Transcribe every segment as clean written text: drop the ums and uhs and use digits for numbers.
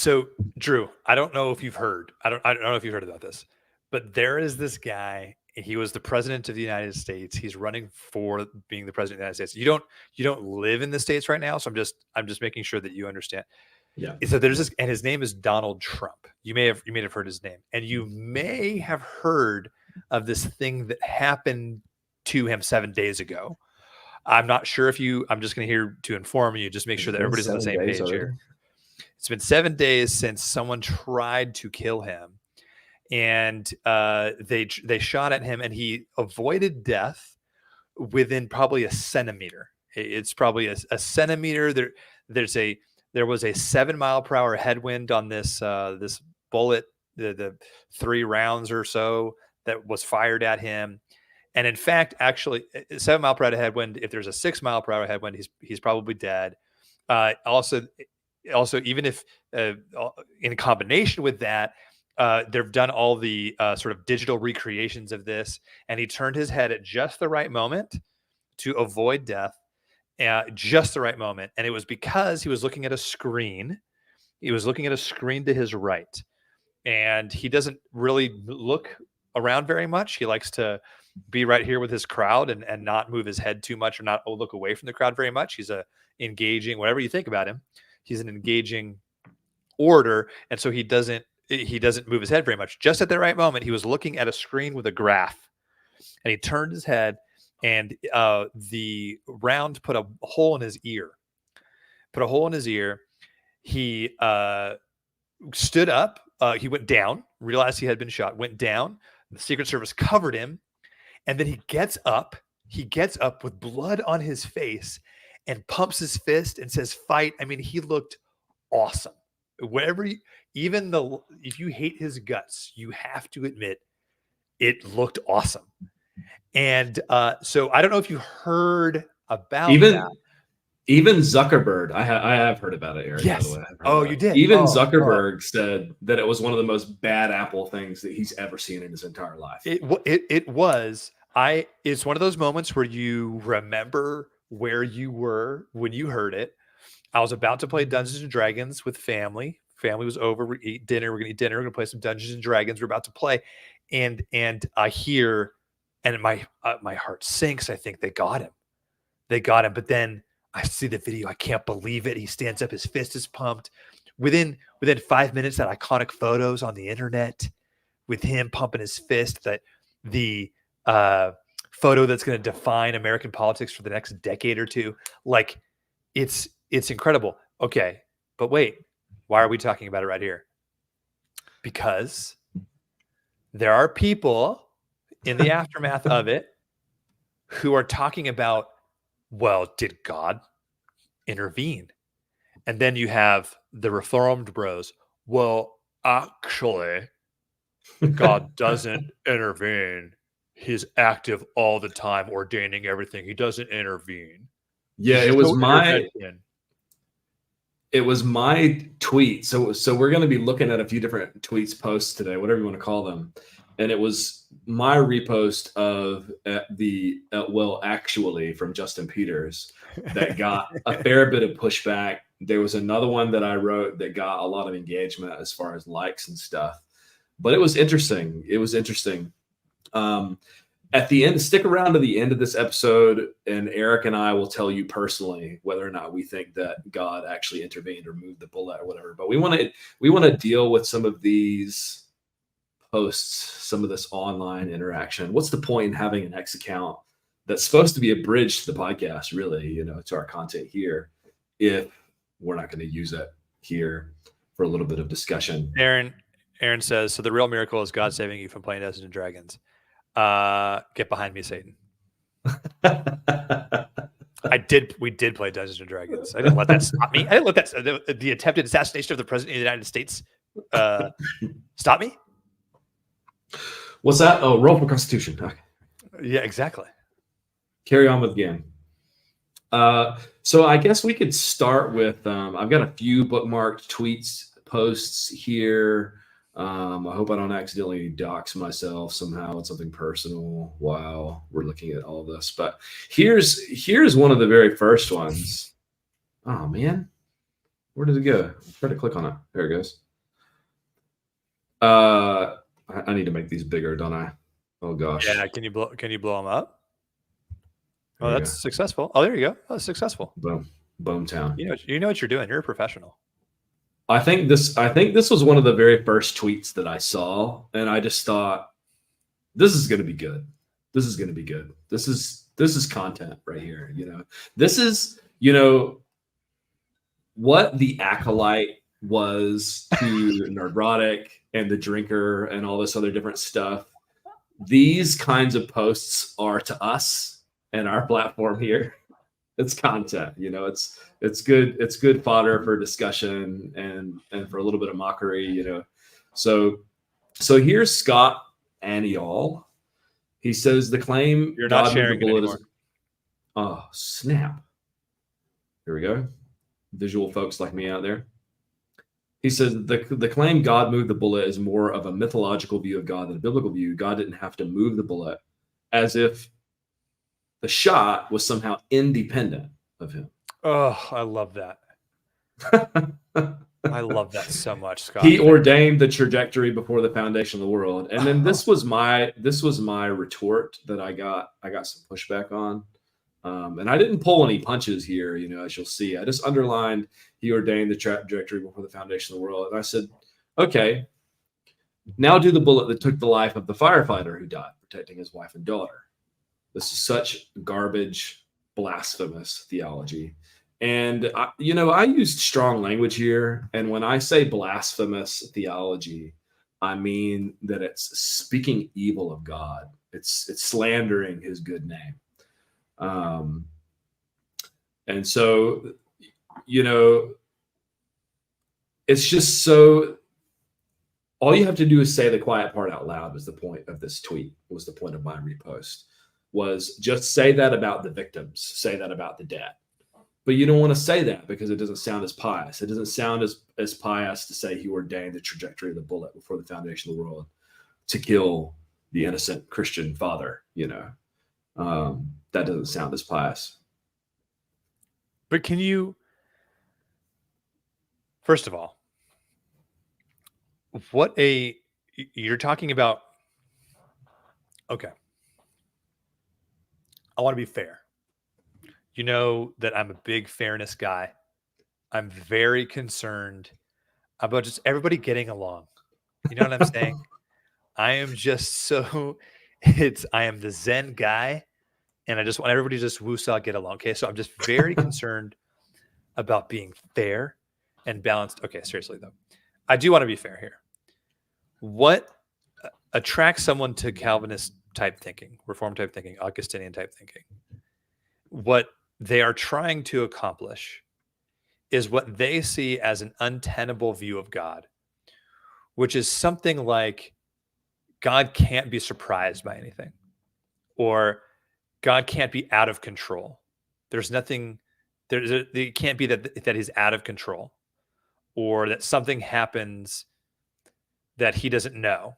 So, Drew, I don't know if you've heard. I don't know if you've heard about this, but there is this guy. He was the president of the United States. He's running for being the president of the United States. You don't live in the States right now, so I'm just making sure that you understand. Yeah. So there's this, and his name is Donald Trump. You may have heard his name, and you may have heard of this thing that happened to him 7 days ago. I'm not sure if you. I'm just going to here to inform you. Just make sure that everybody's on the same page here. It's been 7 days since someone tried to kill him, and they shot at him, and he avoided death within probably a centimeter. It's probably a centimeter. There was a 7 mile per hour headwind on this bullet, the 3 rounds or so that was fired at him. And in fact, actually, 7 mile per hour headwind. If there's a 6 mile per hour headwind, he's probably dead. Also, even if in combination with that, they've done all the sort of digital recreations of this, and he turned his head at just the right moment to avoid death, just the right moment. And it was because he was looking at a screen. He was looking at a screen to his right, and he doesn't really look around very much. He likes to be right here with his crowd and not move his head too much or not look away from the crowd very much. He's a engaging, whatever you think about him, he's an engaging orator. And so he doesn't move his head very much. Just at the right moment, he was looking at a screen with a graph, and he turned his head, and the round put a hole in his ear. He stood up. He went down, realized he had been shot, went down. The Secret Service covered him. And then he gets up with blood on his face and pumps his fist and says, "Fight." I mean, he looked awesome. If you hate his guts, you have to admit it looked awesome. And so I don't know if you heard about that. Even Zuckerberg, I have heard about it, Eric. Yes. By the way. You did. Even Zuckerberg said that it was one of the most bad Apple things that he's ever seen in his entire life. It was. It's one of those moments where you remember where you were when you heard it. I was about to play Dungeons and Dragons with family. Family was over. We're gonna eat dinner. We're gonna play some Dungeons and Dragons. We're about to play, and I hear, and my heart sinks. I think they got him. But then I see the video. I can't believe it. He stands up. His fist is pumped. Within 5 minutes, that iconic photos on the internet with him pumping his fist. That the photo that's going to define American politics for the next decade or two. Like, it's incredible. Okay, but wait, why are we talking about it right here? Because there are people in the aftermath of it who are talking about, well, did God intervene? And then you have the Reformed bros. Well, actually, God doesn't intervene. He's active all the time, ordaining everything. He doesn't intervene. Yeah, it was my tweet. So we're going to be looking at a few different tweets, posts today, whatever you want to call them. And it was my repost of the well, actually, from Justin Peters that got a fair bit of pushback. There was another one that I wrote that got a lot of engagement as far as likes and stuff. But it was interesting. At the end, stick around to the end of this episode, and Eric and I will tell you personally whether or not we think that God actually intervened or moved the bullet or whatever. But we want to deal with some of these posts, some of this online interaction. What's the point in having an X account that's supposed to be a bridge to the podcast, really, to our content here, if we're not going to use it here for a little bit of discussion? Aaron says, so the real miracle is God saving you from playing Dungeons and Dragons. Get behind me, Satan. We did play Dungeons and Dragons. I didn't let that stop me. I didn't let that the attempted assassination of the president of the United States stop me. What's that? Oh, roll for Constitution. Okay. Yeah, exactly. Carry on with the game. So I guess we could start with, I've got a few bookmarked tweets, posts here. I hope I don't accidentally dox myself somehow with something personal while we're looking at all this. But here's one of the very first ones. Oh, man. Where did it go? Try to click on it. There it goes. I need to make these bigger, don't I? Oh gosh. Yeah. Can you blow them up? Oh, There we that's go. successful. Oh, there you go. That's successful. Boom. Boomtown. You know what you're doing. You're a professional. I think this was one of the very first tweets that I saw, and I just thought, this is going to be good. This is going to be good. This is content right here. This is what the acolyte was to Nerdrotic and the drinker and all this other different stuff. These kinds of posts are to us and our platform here. It's content, it's good fodder for discussion and for a little bit of mockery, So here's Scott Aniol. He says the claim You're not sharing it anymore. Oh, snap. Here we go. Visual folks like me out there. He says the claim God moved the bullet is more of a mythological view of God than a biblical view. God didn't have to move the bullet, as if the shot was somehow independent of him. Oh, I love that. I love that so much, Scott. He ordained the trajectory before the foundation of the world. And then this was my retort that I got some pushback on. And I didn't pull any punches here, as you'll see. I just underlined he ordained the trajectory before the foundation of the world. And I said, okay, now do the bullet that took the life of the firefighter who died protecting his wife and daughter. This is such garbage, blasphemous theology. And, I used strong language here. And when I say blasphemous theology, I mean that it's speaking evil of God. It's slandering his good name. And so, it's just so, all you have to do is say the quiet part out loud was the point of this tweet, was the point of my repost, was just say that about the victims, say that about the dead. But you don't want to say that because it doesn't sound as pious. It doesn't sound as pious to say he ordained the trajectory of the bullet before the foundation of the world to kill the innocent Christian father, that doesn't sound as pious. But can you, first of all, you're talking about, okay, I want to be fair. You know that I'm a big fairness guy. I'm very concerned about just everybody getting along. You know what I'm saying? I am just so, I am the Zen guy, and I just want everybody to just woosah get along. Okay, so I'm just very concerned about being fair and balanced. Okay, seriously though, I do want to be fair here. What attracts someone to Calvinist type thinking, Reformed type thinking, Augustinian type thinking? What they are trying to accomplish is what they see as an untenable view of God, which is something like God can't be surprised by anything, or God can't be out of control. There's nothing, it can't be that he's out of control, or that something happens that he doesn't know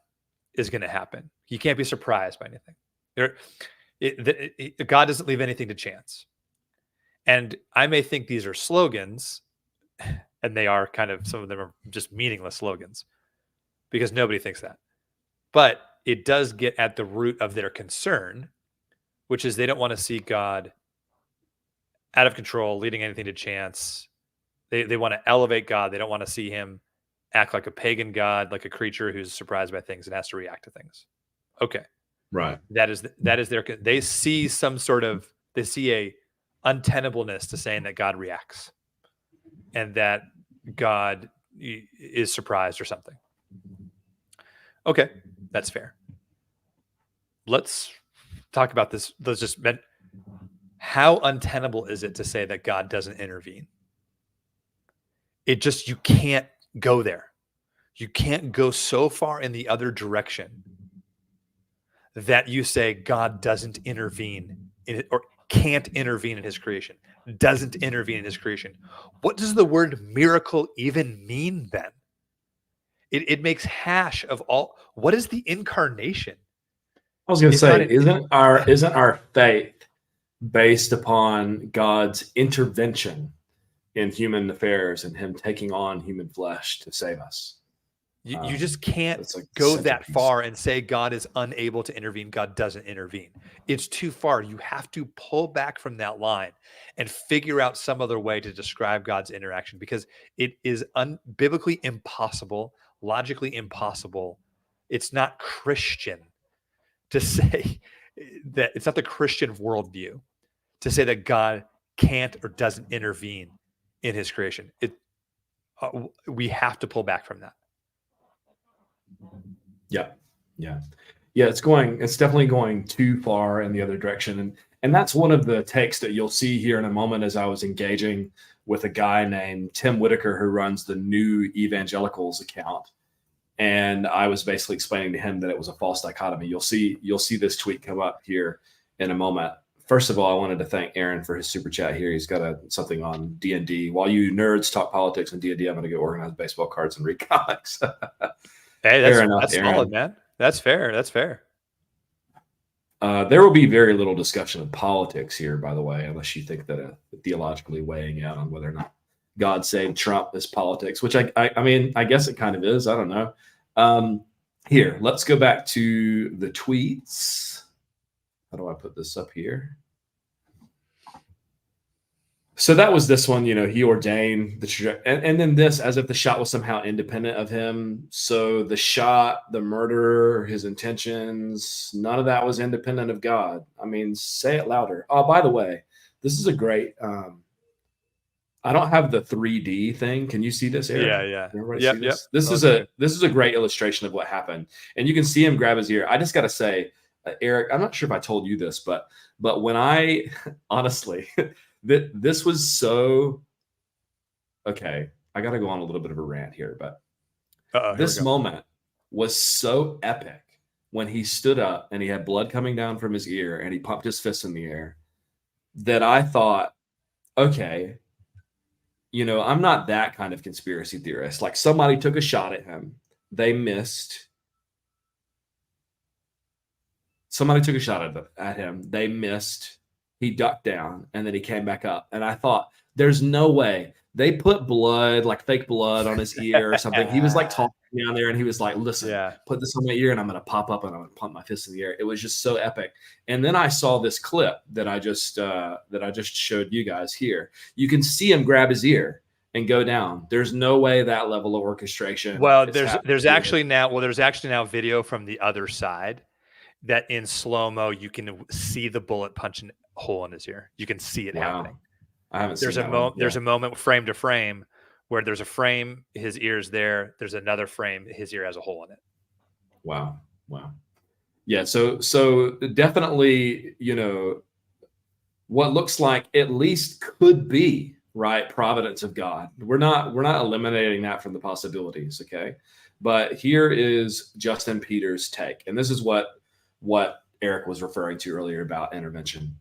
is going to happen. He can't be surprised by anything. God doesn't leave anything to chance. And I may think these are slogans, and they are kind of, some of them are just meaningless slogans because nobody thinks that. But it does get at the root of their concern, which is they don't want to see God out of control, leading anything to chance. They want to elevate God. They don't want to see him act like a pagan God, like a creature who's surprised by things and has to react to things. Okay. Right. That is they see a untenableness to saying that God reacts and that God is surprised or something. Okay, that's fair. Let's talk about this. How untenable is it to say that God doesn't intervene? You can't go there. You can't go so far in the other direction that you say God doesn't intervene in it, or can't intervene in his creation, doesn't intervene in his creation. What does the word miracle even mean then? It makes hash of all. What is the incarnation? I was going to say, isn't our faith based upon God's intervention in human affairs and him taking on human flesh to save us. You just can't It's like go the that centerpiece. far and say God is unable to intervene. God doesn't intervene. It's too far. You have to pull back from that line and figure out some other way to describe God's interaction, because it is biblically impossible, logically impossible. It's not Christian to say that. It's not the Christian worldview to say that God can't or doesn't intervene in his creation. We have to pull back from that. Yeah. It's definitely going too far in the other direction. And that's one of the takes that you'll see here in a moment as I was engaging with a guy named Tim Whitaker, who runs the New Evangelicals account. And I was basically explaining to him that it was a false dichotomy. You'll see this tweet come up here in a moment. First of all, I wanted to thank Aaron for his super chat here. He's got something on D&D. While you nerds talk politics and D&D, I'm going to go organize baseball cards and read comics. Hey, that's solid, man. That's fair. There will be very little discussion of politics here, by the way, unless you think that theologically weighing out on whether or not God saved Trump is politics, which I mean, I guess it kind of is. I don't know. Here, let's go back to the tweets. How do I put this up here? So that was this one, he ordained the trajectory. And then this, as if the shot was somehow independent of him. So the shot, the murderer, his intentions, none of that was independent of God. I mean, say it louder. Oh, by the way, this is a great, I don't have the 3D thing. Can you see this, Eric? Yeah. Everybody see this? This is a great illustration of what happened. And you can see him grab his ear. I just got to say, Eric, I'm not sure if I told you this, but when I honestly, this was so okay. I got to go on a little bit of a rant here, but this moment was so epic when he stood up and he had blood coming down from his ear and he pumped his fist in the air, that I thought, okay, I'm not that kind of conspiracy theorist. Like, somebody took a shot at him. They missed. Somebody took a shot at him. They missed. He ducked down and then he came back up. And I thought, there's no way. They put blood, like fake blood, on his ear or something. He was like talking down there and he was like, listen, put this on my ear and I'm going to pop up and I'm going to pump my fist in the air. It was just so epic. And then I saw this clip that I just showed you guys here. You can see him grab his ear and go down. There's no way that level of orchestration. Well, there's actually now video from the other side that in slow-mo you can see the bullet punching hole in his ear. You can see it happening. I haven't seen that. There's a moment frame to frame where there's a frame, his ear's there. There's another frame, his ear has a hole in it. Wow. Yeah. So definitely, what looks like at least could be right providence of God. We're not eliminating that from the possibilities. Okay. But here is Justin Peters' take. And this is what Eric was referring to earlier about intervention.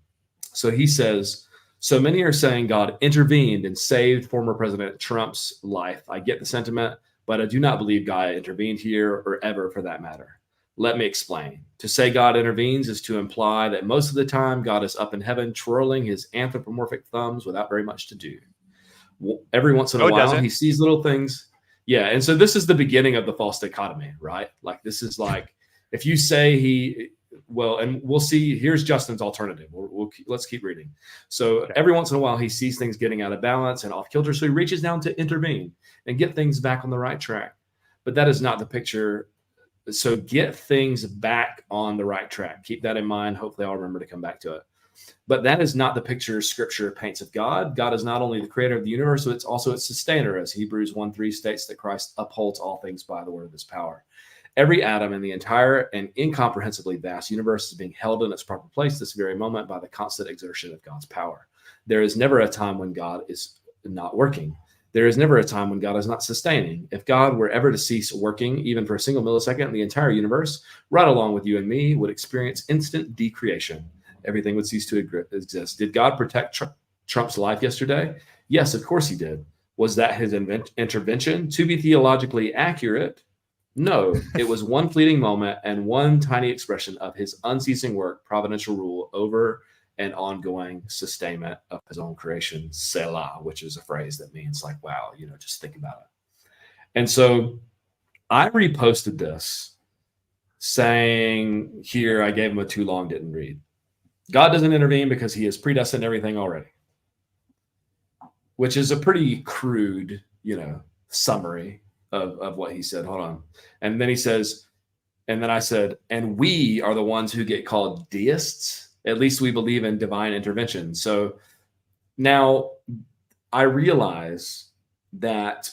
So he says, so many are saying God intervened and saved former President Trump's life. I get the sentiment, but I do not believe God intervened here or ever for that matter. Let me explain. To say God intervenes is to imply that most of the time God is up in heaven twirling his anthropomorphic thumbs without very much to do. Every once in a while, he sees little things. Yeah, and so this is the beginning of the false dichotomy, right? Like, this is like, if you say and we'll see, here's Justin's alternative. Let's keep reading. So every once in a while, he sees things getting out of balance and off kilter, so he reaches down to intervene and get things back on the right track. But that is not the picture. So get things back on the right track. Keep that in mind. Hopefully I'll remember to come back to it. But that is not the picture Scripture paints of God. God is not only the creator of the universe, but it's also its sustainer, as Hebrews 1:3 states that Christ upholds all things by the word of his power. Every atom in the entire and incomprehensibly vast universe is being held in its proper place this very moment by the constant exertion of God's power. There is never a time when God is not working. There is never a time when God is not sustaining. If God were ever to cease working, even for a single millisecond, the entire universe, right along with you and me, would experience instant decreation. Everything would cease to exist. Did God protect Trump's life yesterday? Yes, of course he did. Was that his intervention? To be theologically accurate, no, it was one fleeting moment and one tiny expression of his unceasing work, providential rule over and ongoing sustainment of his own creation, Selah, which is a phrase that means like, wow, just think about it. And so I reposted this saying here, I gave him a too long, didn't read. God doesn't intervene because he has predestined everything already, which is a pretty crude, summary of what he said. Hold on. And then he says, and then I said, and we are the ones who get called deists. At least we believe in divine intervention. So now I realize that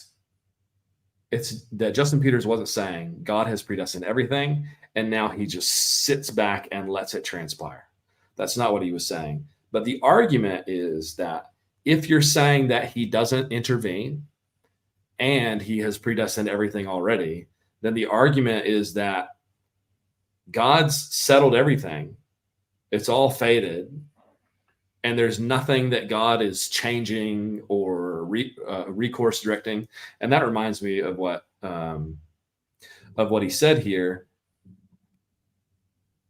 that Justin Peters wasn't saying God has predestined everything, and now he just sits back and lets it transpire. That's not what he was saying. But the argument is that if you're saying that he doesn't intervene and he has predestined everything already, then the argument is that God's settled everything. It's all fated, and there's nothing that God is changing or recourse directing. And that reminds me of what he said here.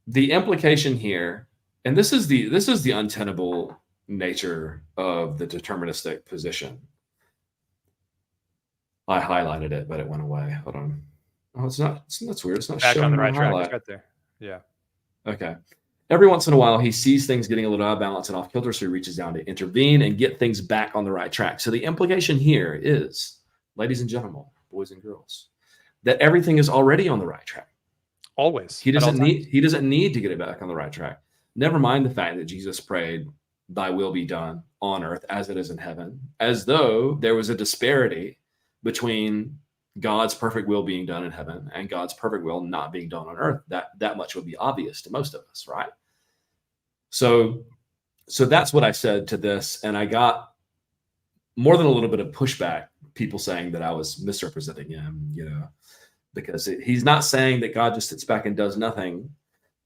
The implication here, and this is the untenable nature of the deterministic position. I highlighted it, but it went away. Hold on. Oh, it's not. That's weird. It's not back showing on the right track. highlight. It's right there. Yeah. Okay. Every once in a while, he sees things getting a little out of balance and off kilter, so he reaches down to intervene and get things back on the right track. So the implication here is, ladies and gentlemen, boys and girls, that everything is already on the right track. Always. He doesn't need to get it back on the right track. Never mind the fact that Jesus prayed, "Thy will be done on earth as it is in heaven," as though there was a disparity between God's perfect will being done in heaven and God's perfect will not being done on earth. That much would be obvious to most of us, right? So that's what I said to this, and I got more than a little bit of pushback, people saying that I was misrepresenting him, because he's not saying that God just sits back and does nothing.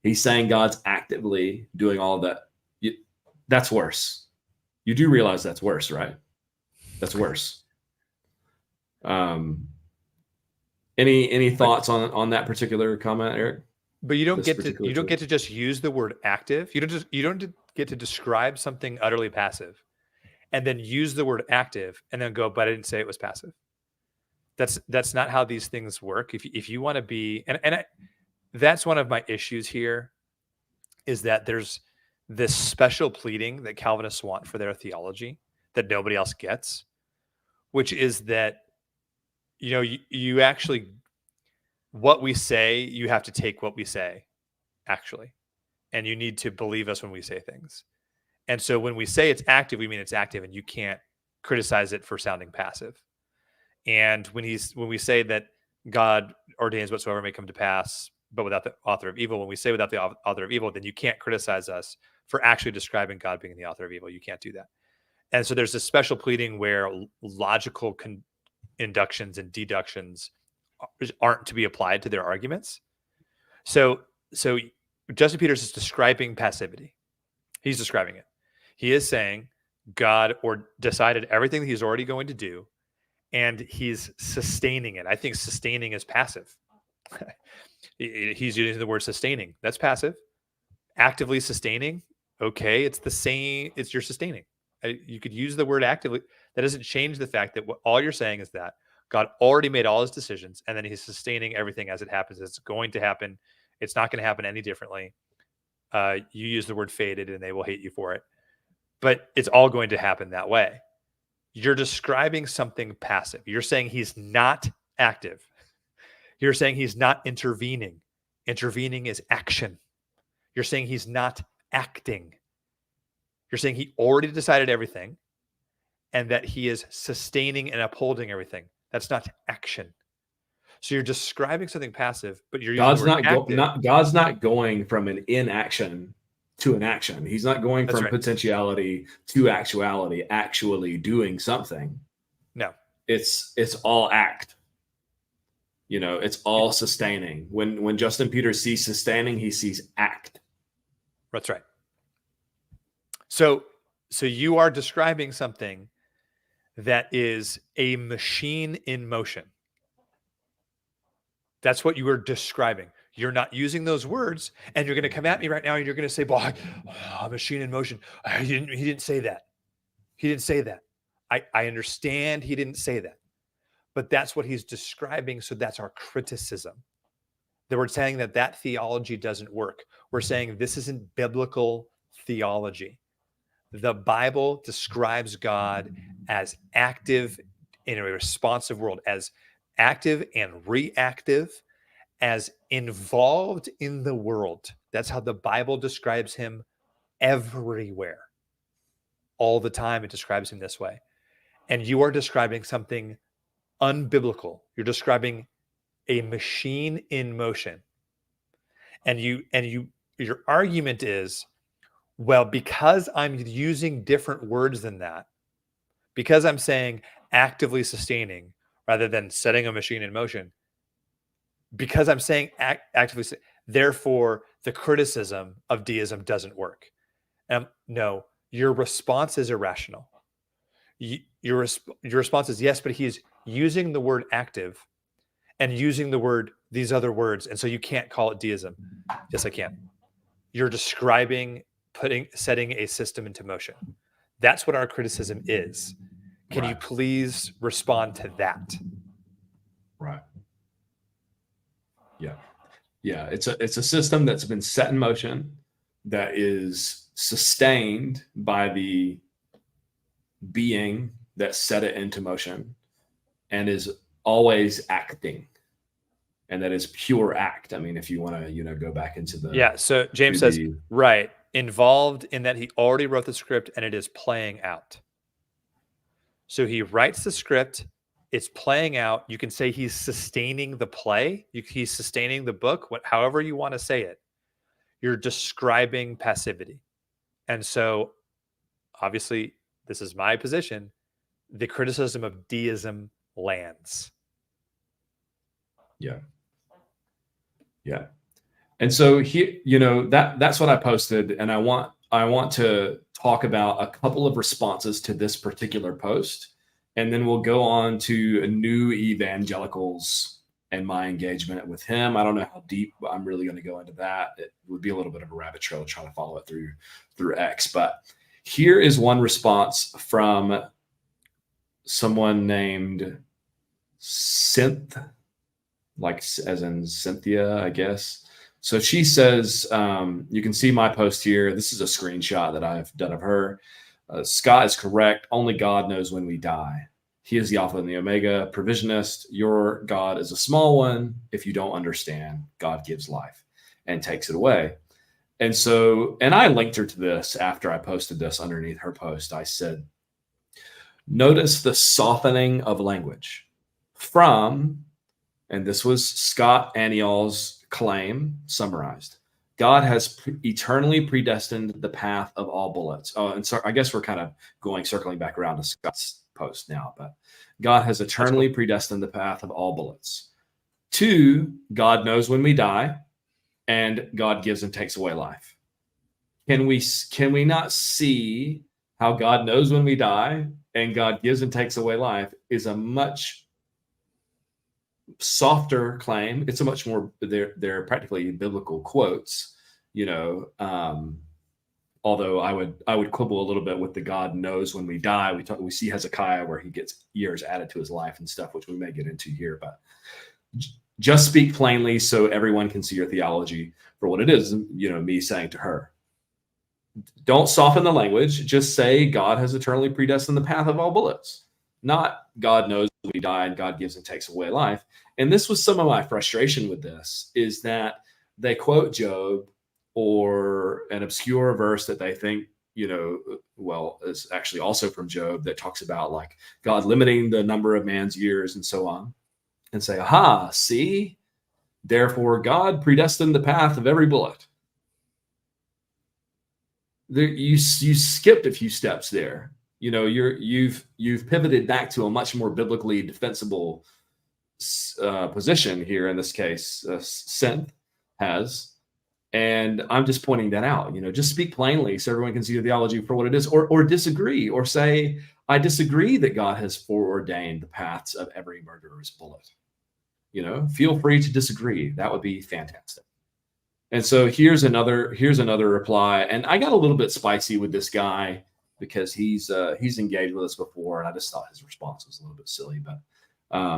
He's saying God's actively doing all of that. That's worse. You do realize that's worse, right? That's worse. Any thoughts on that particular comment, Eric? But you don't get to just use the word active. You don't get to describe something utterly passive and then use the word active and then go, but I didn't say it was passive. That's not how these things work. If you want to be, that's one of my issues here, is that there's this special pleading that Calvinists want for their theology that nobody else gets, which is that, you actually, what we say, you have to take what we say, actually, and you need to believe us when we say things. And so when we say it's active, we mean it's active, and you can't criticize it for sounding passive. And when we say that God ordains whatsoever may come to pass, but without the author of evil, when we say without the author of evil, then you can't criticize us for actually describing God being the author of evil. You can't do that. And so there's this special pleading where logical inductions and deductions aren't to be applied to their arguments. So Justin Peters is describing passivity. He's describing it. He is saying God decided everything that he's already going to do, and he's sustaining it. I think sustaining is passive. He's using the word sustaining. That's passive. Actively sustaining. Okay. It's the same. It's your sustaining. You could use the word actively. That doesn't change the fact that all you're saying is that God already made all his decisions, and then he's sustaining everything as it happens. It's going to happen. It's not going to happen any differently. You use the word fated, and they will hate you for it. But it's all going to happen that way. You're describing something passive. You're saying he's not active. You're saying he's not intervening. Intervening is action. You're saying he's not acting. You're saying he already decided everything and that he is sustaining and upholding everything. That's not action. So you're describing something passive, but you're God's not going from an inaction to an action. He's not going from potentiality to actuality, actually doing something. No. It's all act. It's all sustaining. When Justin Peters sees sustaining, he sees act. That's right. So you are describing something that is a machine in motion. That's what you were describing. You're not using those words, and you're going to come at me right now, and you're going to say, "Boy, machine in motion." He didn't say that. He didn't say that. I understand he didn't say that, but that's what he's describing. So that's our criticism. That we're saying that theology doesn't work. We're saying this isn't biblical theology. The Bible describes God as active in a responsive world, as active and reactive, as involved in the world. That's how the Bible describes him everywhere. All the time it describes him this way. And you are describing something unbiblical. You're describing a machine in motion. And your argument is, well, because I'm using different words than that, because I'm saying actively sustaining rather than setting a machine in motion, because I'm saying actively, therefore the criticism of deism doesn't work. No, your response is irrational. Your response is yes, but he's using the word active and using the word these other words, and so you can't call it deism. Yes, I can. You're describing setting a system into motion. That's what our criticism is. Can you please respond to that? Right. Yeah. Yeah. It's a system that's been set in motion, that is sustained by the being that set it into motion, and is always acting. And that is pure act. I mean, if you want to, go back into the So James says, right, involved in that he already wrote the script and it is playing out. So he writes the script, it's playing out. You can say he's sustaining the play. He's sustaining the book, however you want to say it. You're describing passivity. And so, obviously, this is my position. The criticism of deism lands. Yeah. Yeah. And so here, that's what I posted. And I want to talk about a couple of responses to this particular post. And then we'll go on to new evangelicals and my engagement with him. I don't know how deep I'm really going to go into that. It would be a little bit of a rabbit trail trying to follow it through X. But here is one response from someone named Synth, like as in Cynthia, I guess. So she says, you can see my post here. This is a screenshot that I've done of her. Scott is correct. Only God knows when we die. He is the Alpha and the Omega, provisionist. Your God is a small one. If you don't understand, God gives life and takes it away. And so, and I linked her to this after I posted this underneath her post. I said, notice the softening of language from, and this was Scott Aniol's claim summarized, God has eternally predestined the path of all bullets. Oh, and so I guess we're kind of circling back around to Scott's post now, but God has eternally predestined the path of all bullets. 2, God knows when we die, and God gives and takes away life. Can we not see how God knows when we die and God gives and takes away life is a much softer claim? It's a much more, they're practically biblical quotes, although I would quibble a little bit with the God knows when we die. We see Hezekiah where he gets years added to his life and stuff, which we may get into here, but just speak plainly so everyone can see your theology for what it is. Me saying to her, don't soften the language. Just say God has eternally predestined the path of all bullets, not God knows when we die and God gives and takes away life. And this was some of my frustration with this, is that they quote Job or an obscure verse that they think, is actually also from Job, that talks about like God limiting the number of man's years and so on, and say, aha, see, therefore God predestined the path of every bullet. You skipped a few steps there. You've pivoted back to a much more biblically defensible position here. In this case, Synth has, and I'm just pointing that out. Just speak plainly so everyone can see your theology for what it is, or disagree, or say, I disagree that God has foreordained the paths of every murderer's bullet. feel free to disagree. That would be fantastic. And so here's another reply. And I got a little bit spicy with this guy because he's engaged with us before, and I just thought his response was a little bit silly. But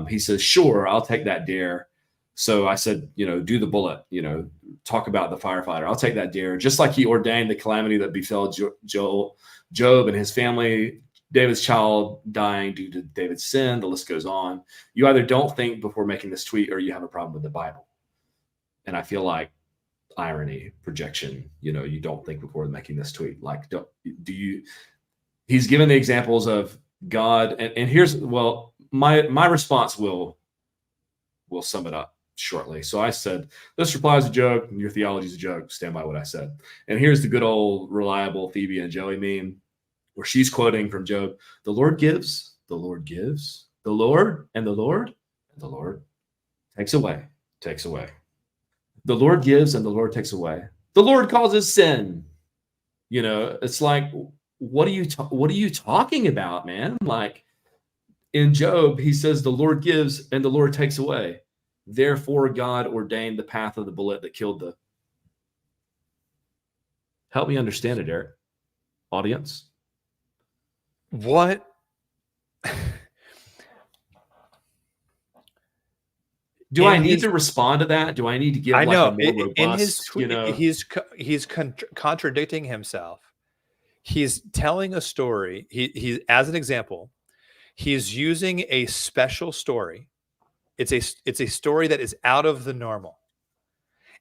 he says, "Sure, I'll take that dare." So I said, do the bullet. Talk about the firefighter. I'll take that dare. Just like he ordained the calamity that befell Job and his family, David's child dying due to David's sin. The list goes on. You either don't think before making this tweet, or you have a problem with the Bible. And I feel like irony, projection, you don't think before making this tweet. Like, do you? He's given the examples of God, and here's, well, my response will sum it up shortly. So I said, this reply is a joke, and your theology is a joke. Stand by what I said. And here's the good old reliable Phoebe and Joey meme, where she's quoting from Job: "The Lord gives, the Lord gives, the Lord and the Lord and the Lord takes away, takes away. The Lord gives and the Lord takes away. The Lord causes sin." It's like, what are you talking about, man? Like, in Job, he says the Lord gives and the Lord takes away. Therefore, God ordained the path of the bullet that killed the. Help me understand it, Eric. Audience. What? Do I need to respond to that? Do I need to give a more robust, in his tweet, he's contradicting himself. He's telling a story. He as an example, he's using a special story. It's a story that is out of the normal.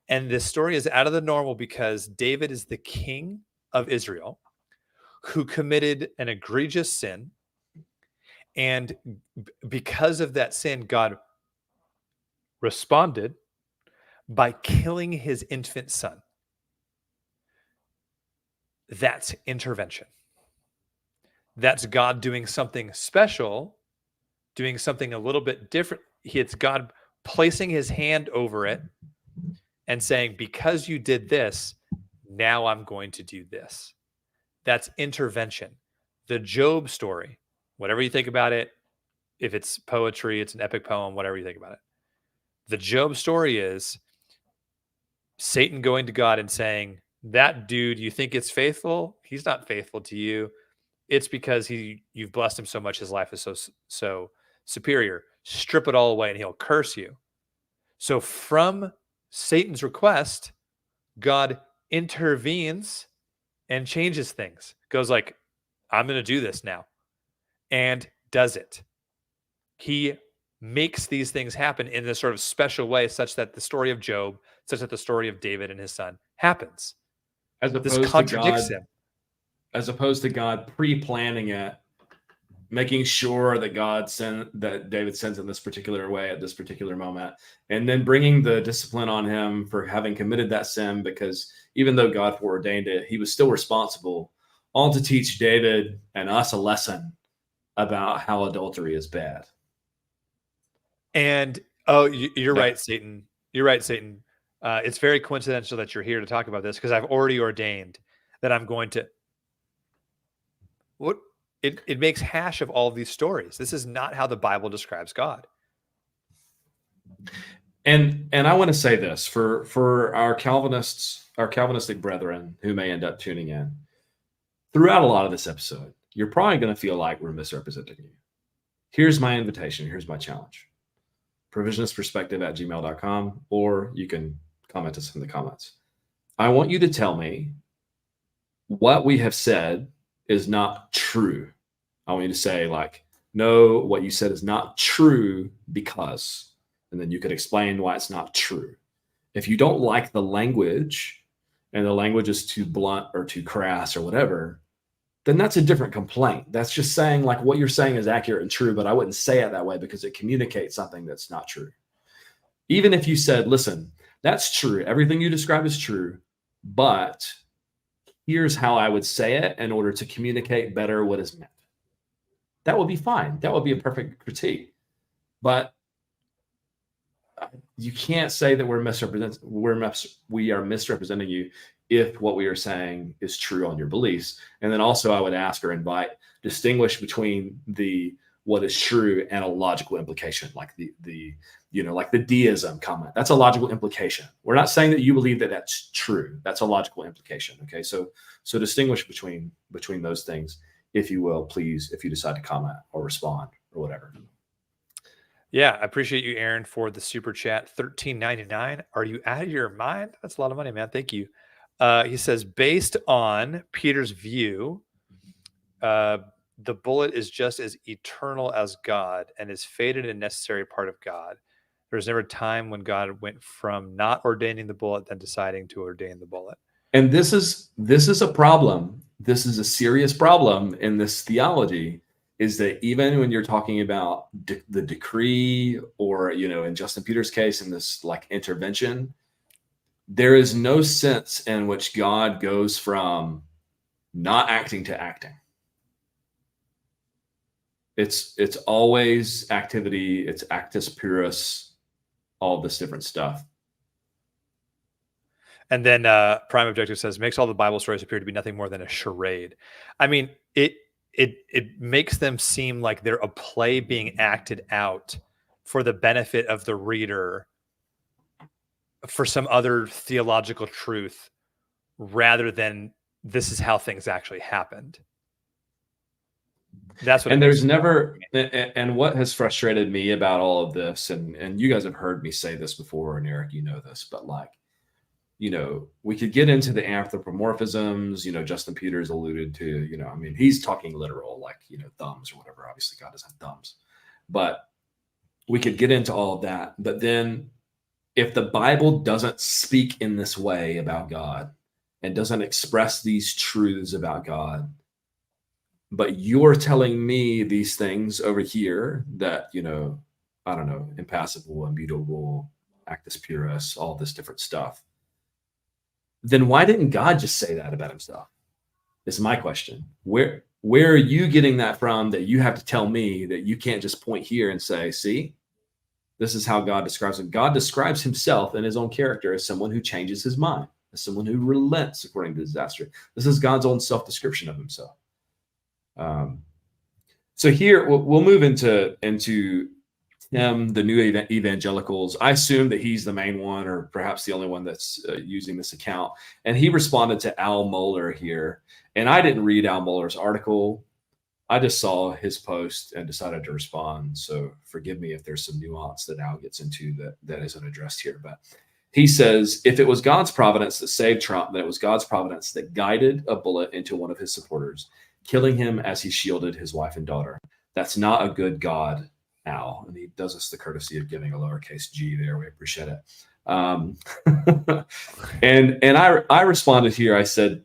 And this story is out of the normal because David is the king of Israel who committed an egregious sin. And because of that sin, God responded by killing his infant son. That's intervention. That's God doing something special, doing something a little bit different. It's God placing his hand over it and saying, because you did this, now I'm going to do this. That's intervention. The Job story, whatever you think about it, if it's poetry, it's an epic poem, whatever you think about it. The Job story is Satan going to God and saying, that dude, you think it's faithful? He's not faithful to you. It's because you've blessed him so much. His life is so superior. Strip it all away and he'll curse you. So from Satan's request, God intervenes and changes things. Goes like, I'm going to do this now. And does it. He makes these things happen in this sort of special way, such that the story of Job, such that the story of David and his son happens. This contradicts him. As opposed to God pre-planning it, making sure that David sins in this particular way at this particular moment, and then bringing the discipline on him for having committed that sin, because even though God foreordained it, he was still responsible, all to teach David and us a lesson about how adultery is bad. And you're right, Satan. You're right, Satan. It's very coincidental that you're here to talk about this, because I've already ordained that I'm going to. What it makes hash of all of these stories. This is not how the Bible describes God. And I want to say this for our Calvinistic brethren who may end up tuning in. Throughout a lot of this episode, you're probably going to feel like we're misrepresenting you. Here's my invitation. Here's my challenge. provisionistperspective@gmail.com, or you can comment us in the comments. I want you to tell me what we have said is not true. I want you to say, like, no, what you said is not true because, and then you could explain why it's not true. If you don't like the language and the language is too blunt or too crass or whatever, then that's a different complaint. That's just saying, like, what you're saying is accurate and true, but I wouldn't say it that way because it communicates something that's not true. Even if you said, listen, that's true, everything you describe is true, but here's how I would say it in order to communicate better what is meant. That would be fine. That would be a perfect critique. But you can't say that we are misrepresenting you if what we are saying is true on your beliefs. And then also I would ask or invite, distinguish between what is true and a logical implication, like the like the deism comment. That's a logical implication. We're not saying that you believe that that's true. That's a logical implication. Okay, so distinguish between those things, if you will, please, if you decide to comment or respond or whatever. Yeah, I appreciate you, Aaron, for the super chat. $13.99. Are you out of your mind? That's a lot of money, man. Thank you. He says, based on Peter's view, the bullet is just as eternal as God and is fated and necessary part of God. There's never a time when God went from not ordaining the bullet then deciding to ordain the bullet. And this is a problem. This is a serious problem in this theology, is that even when you're talking about the decree, or, in Justin Peter's case, in this like intervention, there is no sense in which God goes from not acting to acting. It's always activity. It's actus purus, all this different stuff. And then Prime Objective says, makes all the Bible stories appear to be nothing more than a charade. I mean, it makes them seem like they're a play being acted out for the benefit of the reader for some other theological truth, rather than this is how things actually happened. That's what. And there's never, and what has frustrated me about all of this, and you guys have heard me say this before, and Eric, this, but like, we could get into the anthropomorphisms, Justin Peters alluded to, I mean, he's talking literal, like, thumbs or whatever. Obviously God doesn't have thumbs, but we could get into all of that. But then if the Bible doesn't speak in this way about God and doesn't express these truths about God, but you're telling me these things over here that, I don't know, impassible, immutable, actus purus, all this different stuff, then why didn't God just say that about himself? Is my question. Where are you getting that from, that you have to tell me that you can't just point here and say, see, this is how God describes him. God describes himself and his own character as someone who changes his mind, as someone who relents according to disaster. This is God's own self-description of himself. So here we'll move into Tim, the new evangelicals. I assume that he's the main one, or perhaps the only one that's using this account. And he responded to Al Mohler here. And I didn't read Al Mohler's article. I just saw his post and decided to respond. So forgive me if there's some nuance that Al gets into that isn't addressed here. But he says, if it was God's providence that saved Trump, then it was God's providence that guided a bullet into one of his supporters, killing him as he shielded his wife and daughter. That's not a good God, Al. And he does us the courtesy of giving a lowercase g there. We appreciate it. And I responded here. I said,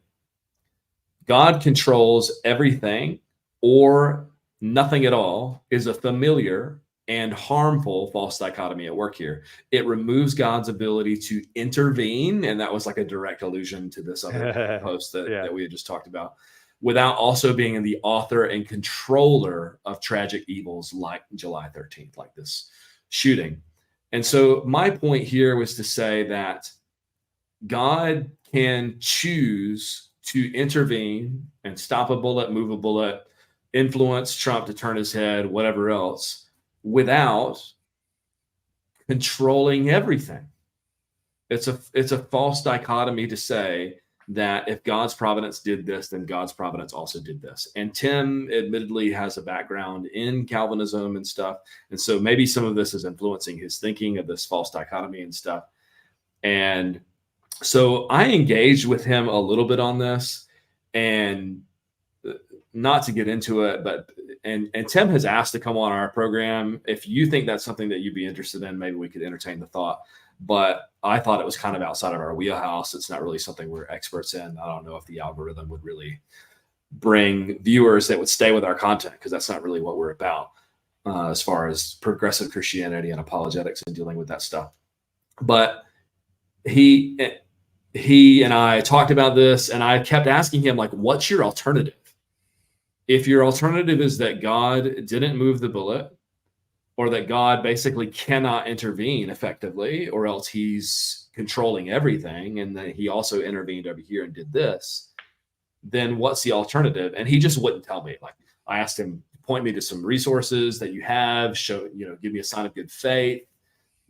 God controls everything or nothing at all is a familiar and harmful false dichotomy at work here. It removes God's ability to intervene. And that was like a direct allusion to this other post that we had just talked about, without also being the author and controller of tragic evils like July 13th, like this shooting. And so my point here was to say that God can choose to intervene and stop a bullet, move a bullet, influence Trump to turn his head, whatever else, without controlling everything. It's a false dichotomy to say that if God's providence did this, then God's providence also did this. And Tim admittedly has a background in Calvinism and stuff. And so maybe some of this is influencing his thinking of this false dichotomy and stuff. And so I engaged with him a little bit on this, and not to get into it, but and Tim has asked to come on our program. If you think that's something that you'd be interested in, maybe we could entertain the thought. But I thought it was kind of outside of our wheelhouse. It's not really something we're experts in. I don't know if the algorithm would really bring viewers that would stay with our content, because that's not really what we're about as far as progressive Christianity and apologetics and dealing with that stuff. But he and I talked about this, and I kept asking him, like, what's your alternative? If your alternative is that God didn't move the bullet, or that God basically cannot intervene effectively, or else he's controlling everything, and then he also intervened over here and did this, then what's the alternative? And he just wouldn't tell me. Like, I asked him, point me to some resources that you have, show, give me a sign of good faith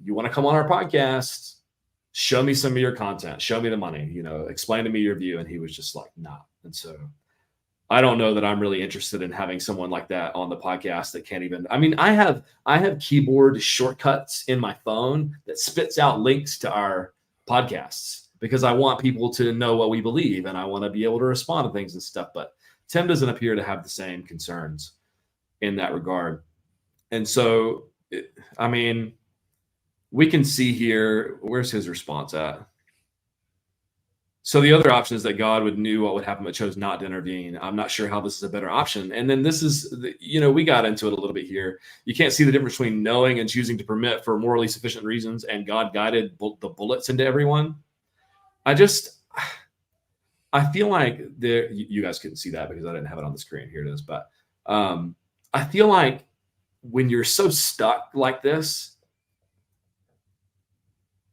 you want to come on our podcast? Show me some of your content. Show me the money. Explain to me your view. And he was just like, nah. And so I don't know that I'm really interested in having someone like that on the podcast that can't even. I mean, I have keyboard shortcuts in my phone that spits out links to our podcasts because I want people to know what we believe and I want to be able to respond to things and stuff. But Tim doesn't appear to have the same concerns in that regard. And so, we can see here, where's his response at? So the other option is that God knew what would happen, but chose not to intervene. I'm not sure how this is a better option. And then this is, we got into it a little bit here. You can't see the difference between knowing and choosing to permit for morally sufficient reasons, and God guided the bullets into everyone. I feel like you guys couldn't see that because I didn't have it on the screen. Here it is. But I feel like when you're so stuck like this,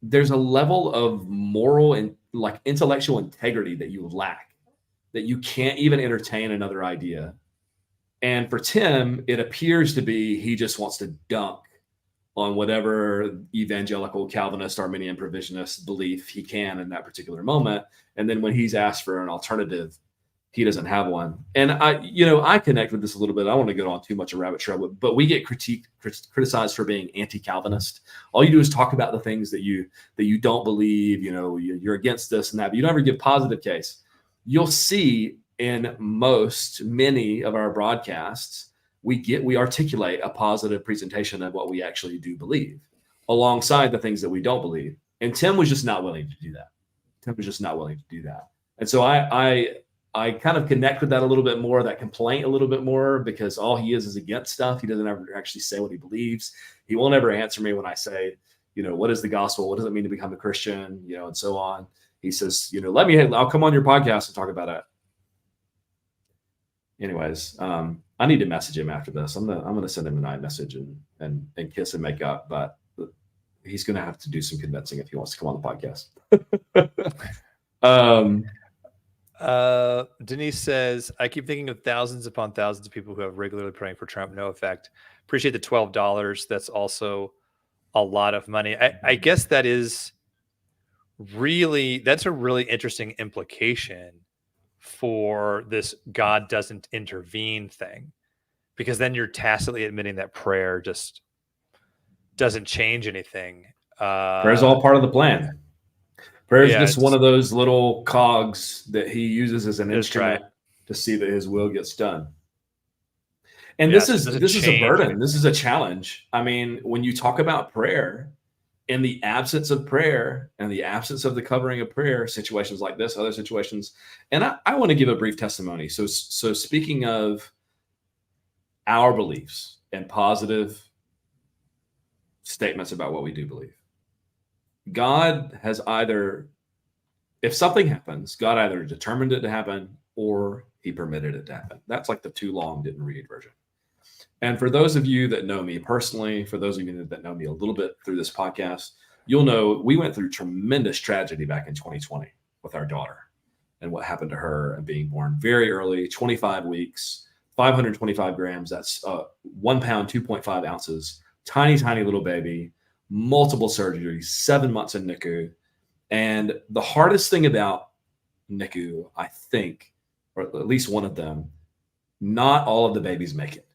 there's a level of moral and intellectual integrity that you lack, that you can't even entertain another idea. And for Tim, it appears to be he just wants to dunk on whatever evangelical Calvinist, Arminian, provisionist belief he can in that particular moment. And then when he's asked for an alternative, he doesn't have one. And I connect with this a little bit. I don't want to go on too much a rabbit trail, but we get criticized for being anti-Calvinist. All you do is talk about the things that you don't believe, you're against this and that, but you don't ever give positive case. You'll see in many of our broadcasts, we articulate a positive presentation of what we actually do believe alongside the things that we don't believe. And Tim was just not willing to do that. And so I kind of connect with that a little bit more, that complaint a little bit more, because all he is against stuff. He doesn't ever actually say what he believes. He won't ever answer me when I say, what is the gospel? What does it mean to become a Christian? And so on. He says, I'll come on your podcast and talk about it. Anyways, I need to message him after this. I'm gonna send him a night message and kiss and make up, but he's gonna have to do some convincing if he wants to come on the podcast. Denise says, I keep thinking of thousands upon thousands of people who have regularly praying for Trump, no effect. Appreciate the $12. That's also a lot of money. I guess that's a really interesting implication for this God doesn't intervene thing, because then you're tacitly admitting that prayer just doesn't change anything. Prayer's all part of the plan. Prayer is just one of those little cogs that he uses as an instrument to see that his will gets done. And this is a burden. This is a challenge. I mean, when you talk about prayer, in the absence of prayer and the absence of the covering of prayer, situations like this, other situations, and I want to give a brief testimony. So speaking of our beliefs and positive statements about what we do believe, God has if something happens, God either determined it to happen or he permitted it to happen. That's like the too long didn't read version. And for those of you that know me personally, for those of you that know me a little bit through this podcast, you'll know we went through tremendous tragedy back in 2020 with our daughter and what happened to her and being born very early, 25 weeks, 525 grams. That's 1 pound, 2.5 ounces, tiny, tiny little baby, multiple surgeries, 7 months in NICU. And the hardest thing about NICU, I think, or at least one of them, not all of the babies make it.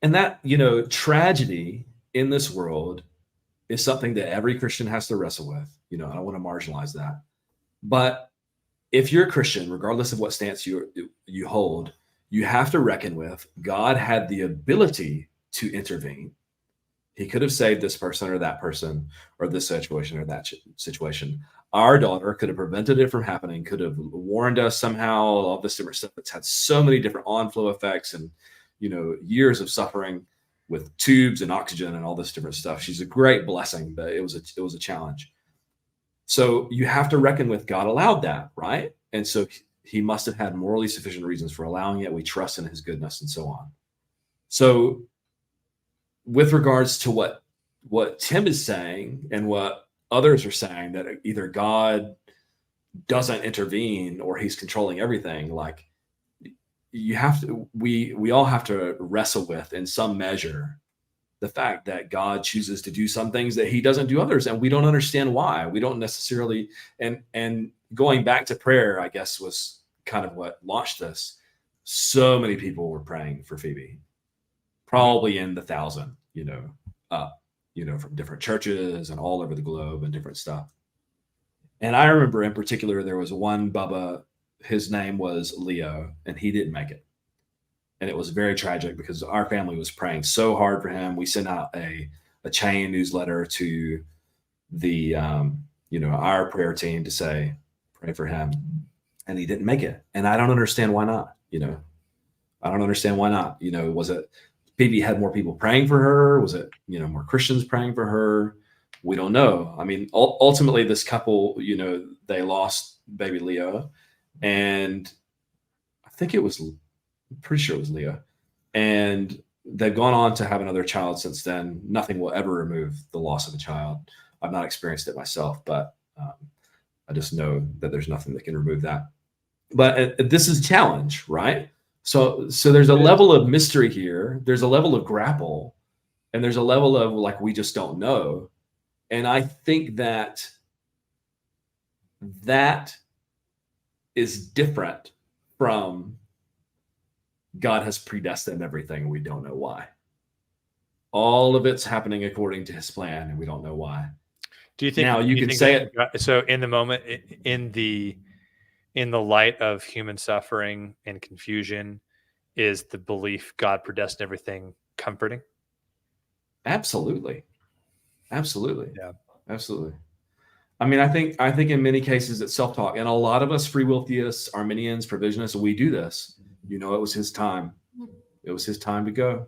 And that, tragedy in this world is something that every Christian has to wrestle with. I don't want to marginalize that. But if you're a Christian, regardless of what stance you hold, you have to reckon with God had the ability to intervene. He could have saved this person or that person or this situation or that situation. Our daughter could have prevented it from happening, could have warned us somehow, all this different stuff. It's had so many different on-flow effects and, years of suffering with tubes and oxygen and all this different stuff. She's a great blessing, but it was a challenge. So you have to reckon with God allowed that, right? And so he must have had morally sufficient reasons for allowing it. We trust in his goodness and so on. So with regards to what Tim is saying and what others are saying, that either God doesn't intervene or he's controlling everything, we all have to wrestle with, in some measure, the fact that God chooses to do some things that he doesn't do others, and we don't understand why. We don't necessarily, and going back to prayer, I guess, was kind of what launched this. So many people were praying for Phoebe, probably in the 1,000, from different churches and all over the globe and different stuff. And I remember in particular, there was one Bubba, his name was Leo, and he didn't make it. And it was very tragic because our family was praying so hard for him. We sent out a chain newsletter to the, our prayer team to say, pray for him. And he didn't make it. And I don't understand why not, I don't understand why not. Was it maybe had more people praying for her? Was it, more Christians praying for her? We don't know. I mean, ultimately this couple, they lost baby Leo, and I think I'm pretty sure it was Leo. And they've gone on to have another child since then. Nothing will ever remove the loss of a child. I've not experienced it myself, but I just know that there's nothing that can remove that. But this is a challenge, right? So there's a level of mystery here. There's a level of grapple, and there's a level of like, we just don't know. And I think that is different from God has predestined everything and we don't know why. All of it's happening according to his plan and we don't know why. Do you think now you can say it? So in the moment, in the light of human suffering and confusion, is the belief God predestined everything comforting? Absolutely. Yeah. Absolutely. I mean, I think in many cases it's self-talk, and a lot of us free will theists, Arminians, provisionists, we do this. It was his time. It was his time to go.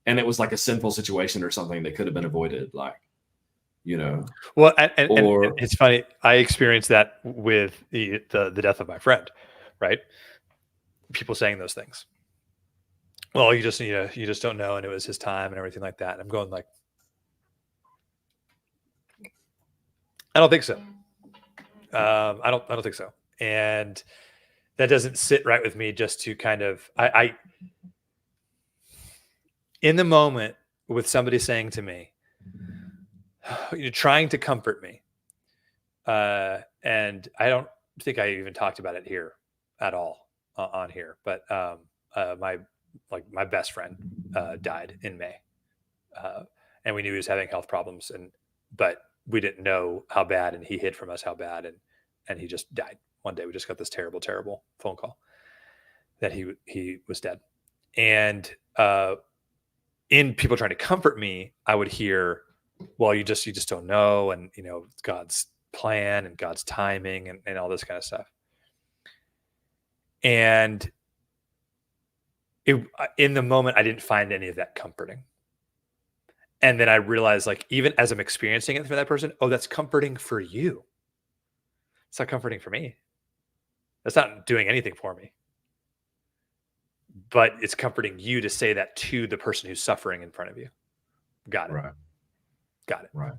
And it was like a sinful situation or something that could have been avoided. Well, and it's funny. I experienced that with the death of my friend, right? People saying those things. Well, you just don't know. And it was his time and everything like that. And I'm going like, I don't think so. I don't think so. And that doesn't sit right with me, just to kind of, I in the moment with somebody saying to me, you're trying to comfort me. And I don't think I even talked about it here at all on here, but my best friend died in May. And we knew he was having health problems, but we didn't know how bad, and he hid from us how bad, and he just died one day. We just got this terrible, terrible phone call that he was dead. And in people trying to comfort me, I would hear, well, you just don't know, and God's plan and God's timing and all this kind of stuff. And in the moment, I didn't find any of that comforting. And then I realized, like, even as I'm experiencing it for that person, oh, that's comforting for you. It's not comforting for me. That's not doing anything for me. But it's comforting you to say that to the person who's suffering in front of you. Got it. Right. Got it. Right.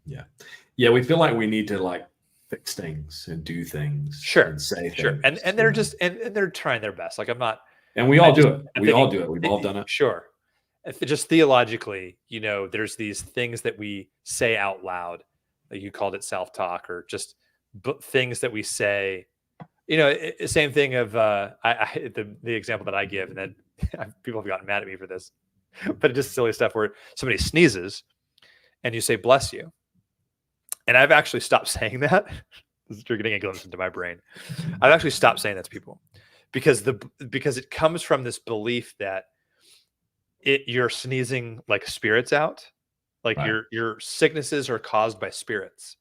Yeah. Yeah. We feel like we need to like fix things and do things. Sure. And say sure. things. And they're just, and they're trying their best. Like, I'm not. And we all do it. We all do it. We've all done it. Sure. Just theologically, there's these things that we say out loud. Like you called it self-talk, or just things that we say. Same thing of the example that I give, and that people have gotten mad at me for this, but it's just silly stuff where somebody sneezes and you say bless you. And I've actually stopped saying that. You're getting a glimpse into my brain. I've actually stopped saying that to people because it comes from this belief that you're sneezing like spirits out, like right. your sicknesses are caused by spirits,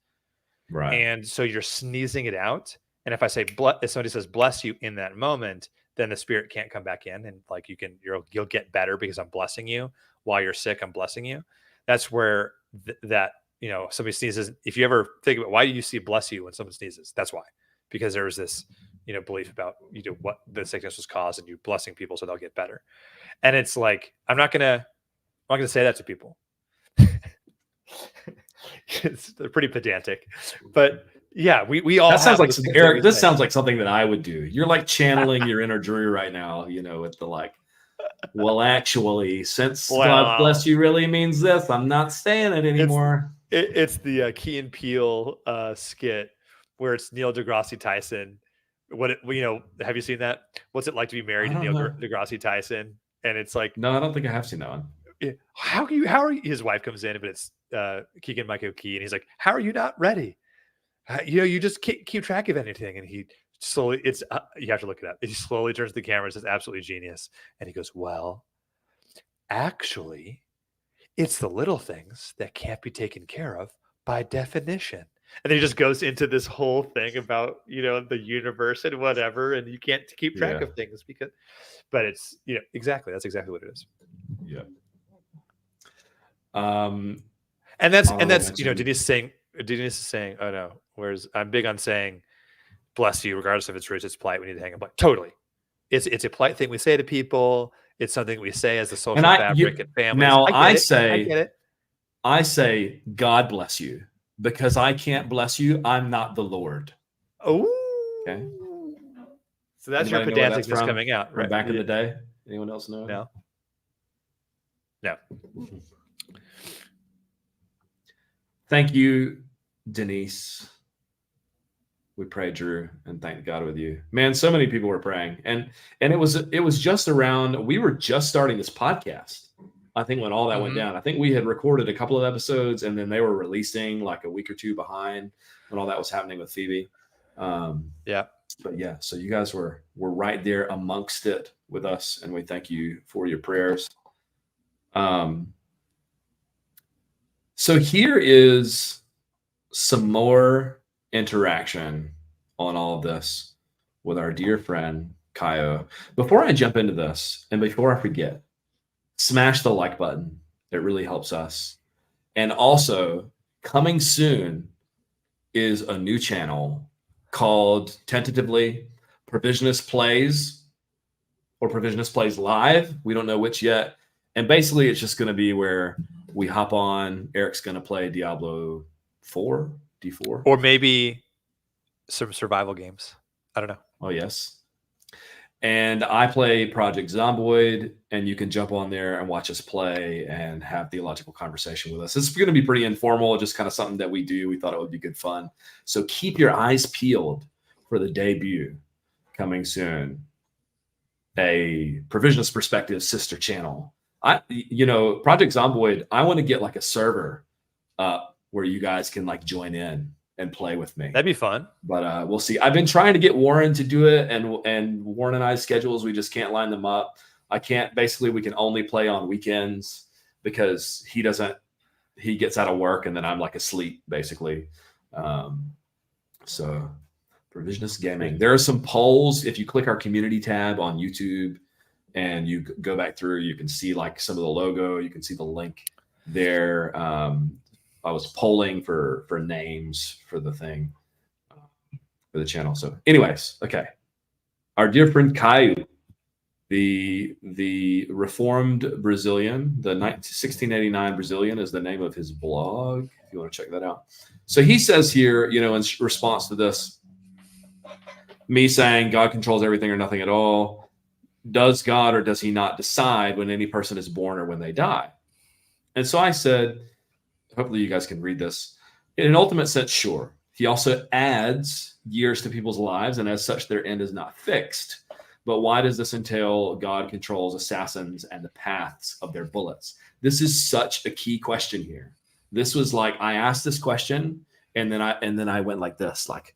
right? And so you're sneezing it out. And if I say if somebody says bless you in that moment, then the spirit can't come back in, and like you'll get better because I'm blessing you while you're sick. I'm blessing you. That's where somebody sneezes. If you ever think about why do you see bless you when someone sneezes, that's why, because there's this belief about what the sickness was caused, and you blessing people so they'll get better. And it's like, I'm not gonna say that to people. They're pretty pedantic, but Yeah, we all That sounds have like those things that Eric. we This say. sounds like something that I would do. You're like channeling your inner Drew right now, with the like. Well, actually, since God bless Well, you really means this, I'm not saying it anymore. it's the Key and Peele skit where it's Neil deGrasse Tyson. Have you seen that? What's it like to be married I to don't Neil know. deGrasse Tyson? And it's like, No, I don't think I have seen that one. how are you? His wife comes in, but it's Keegan Michael Key, and he's like, how are you not ready? You just keep track of anything. And he slowly, you have to look it up. He slowly turns to the camera and says, absolutely genius. And he goes, well, actually, it's the little things that can't be taken care of by definition. And then he just goes into this whole thing about, the universe and whatever, and you can't keep track Yeah. of things but it's, exactly. That's exactly what it is. Yeah. And that's, mention. Denise is saying, oh no, whereas I'm big on saying, bless you, regardless if it's rich, it's polite. We need to hang up. Totally. It's a polite thing we say to people. It's something we say as the social fabric and families. Now I get it. I say, God bless you, because I can't bless you. I'm not the Lord. Oh, okay. So that's your pedanticness coming out, right? From back in the day. Anyone else know? No. Thank you, Denise. We prayed, Drew, and thank God with you. Man, so many people were praying. And it was just around, we were just starting this podcast, I think, when all that went down. I think we had recorded a couple of episodes, and then they were releasing like a week or two behind when all that was happening with Phoebe. Yeah. But yeah, so you guys were right there amongst it with us, and we thank you for your prayers. So here is some more interaction on all of this with our dear friend Kaio. Before I jump into this, and before I forget, smash the like button. It really helps us. And also, coming soon is a new channel called, tentatively, Provisionist Plays or Provisionist Plays Live. We don't know which yet. And basically, it's just going to be where we hop on. Eric's going to play Diablo 4, D4. Or maybe some survival games. I don't know. Oh, yes. And I play Project Zomboid, and you can jump on there and watch us play and have theological conversation with us. It's going to be pretty informal, just kind of something that we do. We thought it would be good fun. So keep your eyes peeled for the debut coming soon. A Provisionist Perspective sister channel. Project Zomboid, I want to get like a server where you guys can like join in and play with me. That'd be fun. But we'll see. I've been trying to get Warren to do it, and Warren and I's schedules, we just can't line them up. I can't. Basically, we can only play on weekends because he gets out of work and then I'm like asleep, basically. So Provisionist Gaming. There are some polls. If you click our community tab on YouTube and you go back through, you can see like some of the logo. You can see the link there. I was polling for names for the thing, for the channel. So anyways, okay. Our dear friend Caio, the Reformed Brazilian, the 1689 Brazilian is the name of his blog, if you want to check that out. So he says here, in response to this, me saying God controls everything or nothing at all, does God or does he not decide when any person is born or when they die? And so I said, hopefully you guys can read this. In an ultimate sense, sure. He also adds years to people's lives, and as such, their end is not fixed. But why does this entail God controls assassins and the paths of their bullets? This is such a key question here. This was like, I asked this question, and then I went like this, like,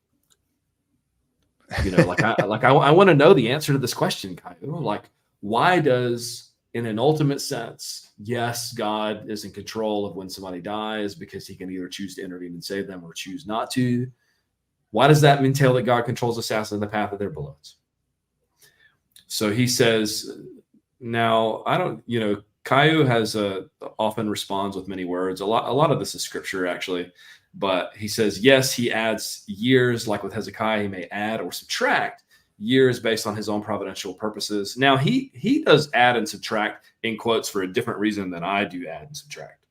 I want to know the answer to this question, Caio. Like, why does, in an ultimate sense, yes, God is in control of when somebody dies because he can either choose to intervene and save them or choose not to. Why does that entail that God controls assassins in the path of their bullets? So he says, now I don't, Caio has often responds with many words. A lot of this is scripture actually, but he says, yes, he adds years, like with Hezekiah, he may add or subtract years based on his own providential purposes. Now he does add and subtract in quotes for a different reason than I do add and subtract.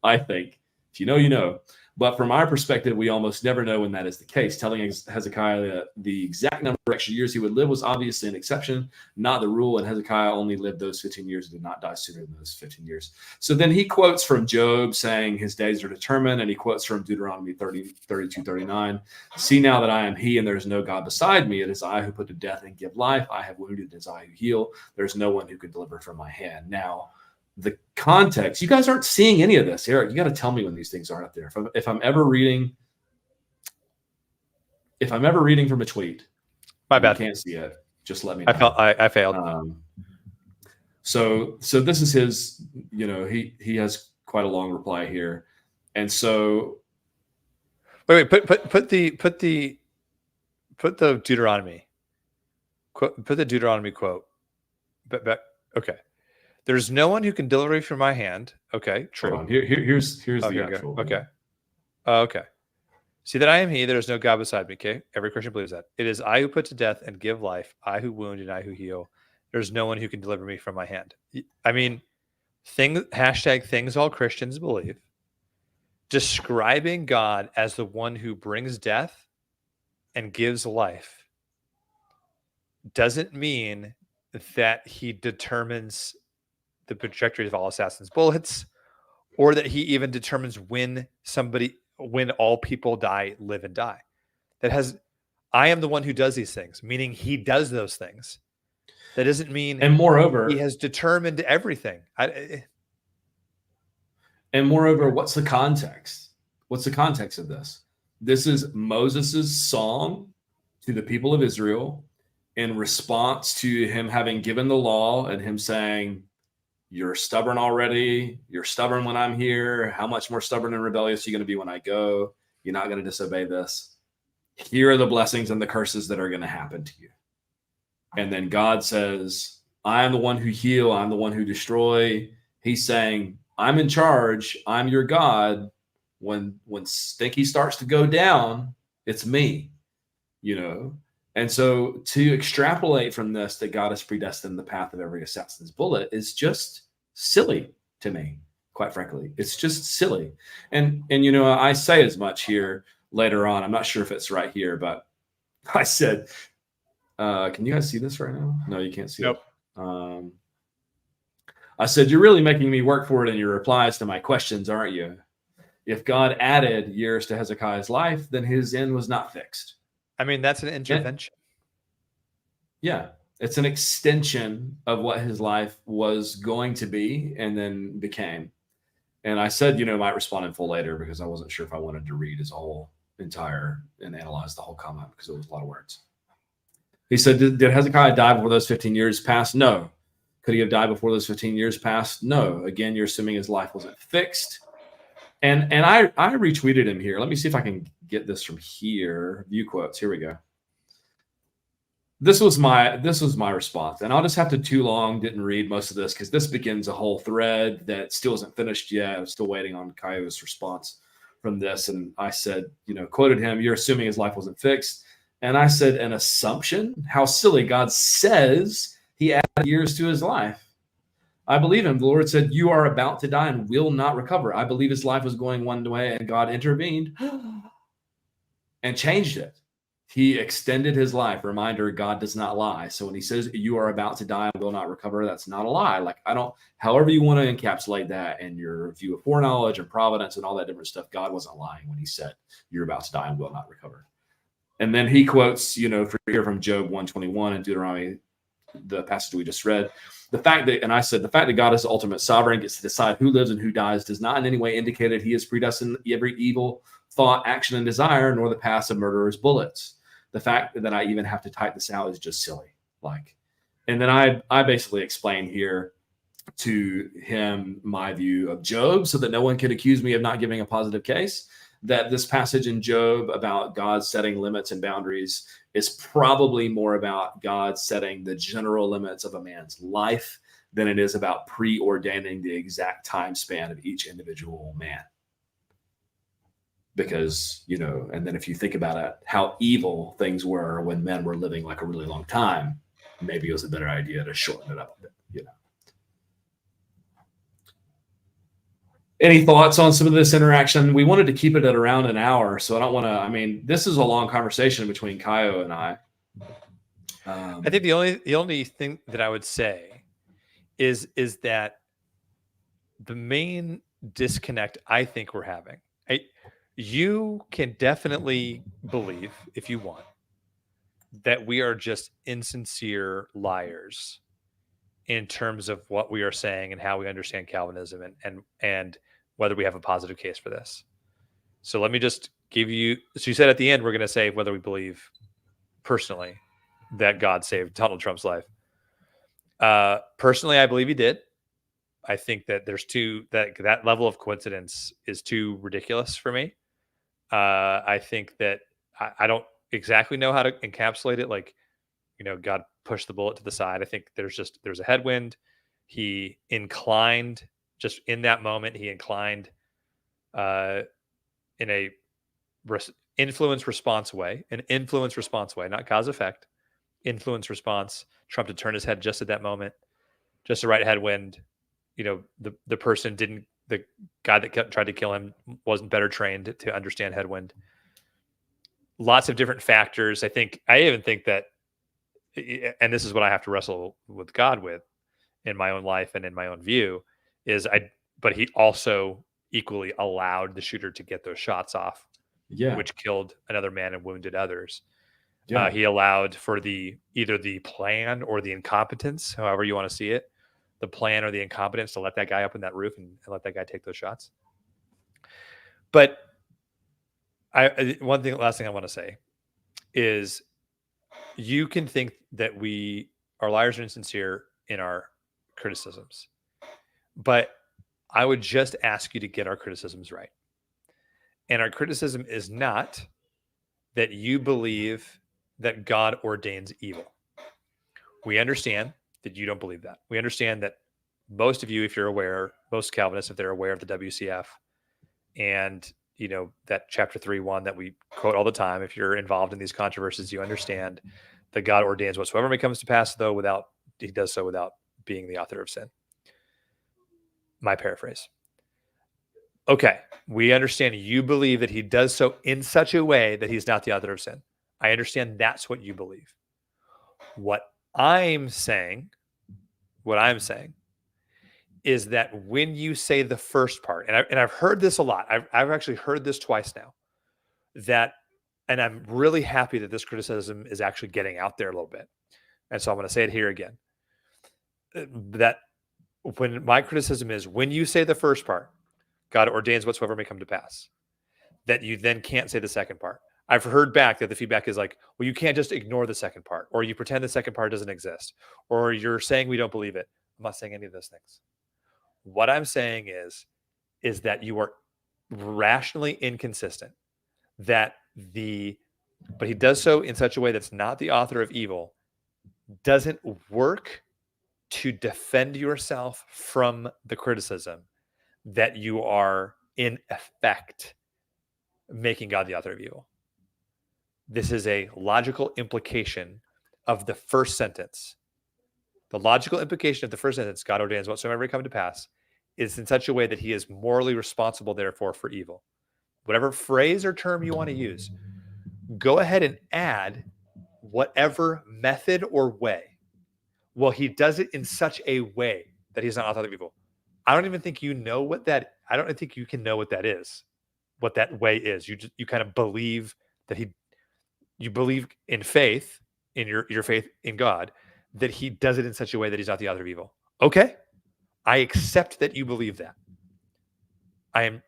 I think, if you know, you know. But from our perspective, we almost never know when that is the case. Telling Hezekiah the exact number of extra years he would live was obviously an exception, not the rule. And Hezekiah only lived those 15 years and did not die sooner than those 15 years. So then he quotes from Job saying his days are determined, and he quotes from Deuteronomy 32:39. See now that I am he, and there is no God beside me. It is I who put to death and give life. I have wounded, it is I who heal. There is no one who can deliver from my hand. Now, the context, you guys aren't seeing any of this. Eric, you got to tell me when these things aren't up there. If I'm ever reading from a tweet, my bad, you can't see it, just let me know. I failed. So this is his, he has quite a long reply here. And so wait, put the Deuteronomy quote, put the Deuteronomy quote. But okay. There's no one who can deliver you from my hand. Okay, true. Here's the actual. Okay. Okay. See that I am he, there is no God beside me. Okay. Every Christian believes that. It is I who put to death and give life, I who wound and I who heal. There's no one who can deliver me from my hand. I mean, things all Christians believe. Describing God as the one who brings death and gives life doesn't mean that he determines the trajectory of all assassins' bullets, or that he even determines when all people live and die. I am the one who does these things, meaning he does those things. That doesn't mean, and moreover, he has determined everything. And moreover, what's the context? What's the context of this? This is Moses's song to the people of Israel in response to him having given the law and him saying, you're stubborn already. You're stubborn when I'm here. How much more stubborn and rebellious are you going to be when I go? You're not going to disobey this. Here are the blessings and the curses that are going to happen to you. And then God says, I am the one who heal. I'm the one who destroy. He's saying, I'm in charge. I'm your God. When stinky starts to go down, it's me, And so to extrapolate from this that God has predestined the path of every assassin's bullet is just silly to me, quite frankly. It's just silly. And I say as much here later on. I'm not sure if it's right here, but I said, can you guys see this right now? No, you can't see Nope. it. I said, you're really making me work for it in your replies to my questions, aren't you? If God added years to Hezekiah's life, then his end was not fixed. I mean, that's an intervention. Yeah, it's an extension of what his life was going to be and then became. And I said, might respond in full later because I wasn't sure if I wanted to read his whole entire and analyze the whole comment because it was a lot of words. He said, did Hezekiah die before those 15 years passed? No. Could he have died before those 15 years passed? No. Again, you're assuming his life wasn't fixed. And I retweeted him here. Let me see if I can get this from here. View quotes. Here we go. This was my response. And I'll just have to didn't read most of this because this begins a whole thread that still isn't finished yet. I'm still waiting on Kaio's response from this. And I said, quoted him, you're assuming his life wasn't fixed. And I said, an assumption? How silly. God says he added years to his life. I believe him. The Lord said, you are about to die and will not recover. I believe his life was going one way and God intervened and changed it. He extended his life. Reminder, God does not lie. So when he says you are about to die and will not recover, that's not a lie. However you want to encapsulate that in your view of foreknowledge and providence and all that different stuff, God wasn't lying when he said you're about to die and will not recover. And then he quotes, from Job 121 and Deuteronomy, the passage we just read. The fact that God is the ultimate sovereign, gets to decide who lives and who dies, does not in any way indicate that he has predestined every evil thought, action, and desire, nor the paths of murderers' bullets. The fact that I even have to type this out is just silly. And then I basically explained here to him my view of Job so that no one could accuse me of not giving a positive case, that this passage in Job about God setting limits and boundaries is probably more about God setting the general limits of a man's life than it is about preordaining the exact time span of each individual man. Because, and then if you think about it, how evil things were when men were living like a really long time, maybe it was a better idea to shorten it up a bit, Any thoughts on some of this interaction? We wanted to keep it at around an hour, so I don't want to. I mean, this is a long conversation between Kaio and I. I think the only thing that I would say is that the main disconnect I think we're having. You can definitely believe, if you want, that we are just insincere liars in terms of what we are saying and how we understand Calvinism, and whether we have a positive case for this. So let me just give you. So you said at the end we're going to say whether we believe personally that God saved Donald Trump's life. Personally, I believe he did. I think that there's that level of coincidence is too ridiculous for me. I think that I don't exactly know how to encapsulate it. Like, God pushed the bullet to the side. I think there's a headwind. He inclined just in that moment. He inclined in a influence response way, not cause effect. Influence response. Trump to turn his head just at that moment, just the right headwind. The person didn't. The guy that tried to kill him wasn't better trained to understand headwind. Lots of different factors. I even think that, and this is what I have to wrestle with God with in my own life and in my own view, but he also equally allowed the shooter to get those shots off, which killed another man and wounded others. Yeah. He allowed for either the plan or the incompetence, however you want to see it, the plan or the incompetence to let that guy up in that roof and let that guy take those shots. But last thing I want to say is, you can think that we are liars and insincere in our criticisms, but I would just ask you to get our criticisms right. And our criticism is not that you believe that God ordains evil. We understand that you don't believe that. We understand that most of you, if you're aware, most Calvinists, if they're aware of the WCF and that chapter 3:1 that we quote all the time, if you're involved in these controversies, you understand that God ordains whatsoever may comes to pass, though he does so without being the author of sin. My paraphrase. Okay, we understand you believe that he does so in such a way that he's not the author of sin. I understand that's what you believe. What I'm saying is that when you say the first part, and I've heard this a lot. I've actually heard this twice now. And I'm really happy that this criticism is actually getting out there a little bit. And so I'm going to say it here again. That when my criticism is, when you say the first part, God ordains whatsoever may come to pass, that you then can't say the second part. I've heard back that the feedback is like, well, you can't just ignore the second part, or you pretend the second part doesn't exist, or you're saying we don't believe it. I'm not saying any of those things. What I'm saying is that you are rationally inconsistent, but he does so in such a way that's not the author of evil, doesn't work to defend yourself from the criticism that you are in effect making God the author of evil. This is a logical implication of the first sentence. The logical implication of the first sentence, God ordains whatsoever may come to pass, is in such a way that he is morally responsible, therefore, for evil. Whatever phrase or term you want to use, go ahead and add whatever method or way. Well, he does it in such a way that he's not author of evil. I don't even think you know what that. I don't think you can know what that is, what that way is. You kind of believe that you believe in faith, in your faith in God, that he does it in such a way that he's not the author of evil. Okay, I accept that you believe that. I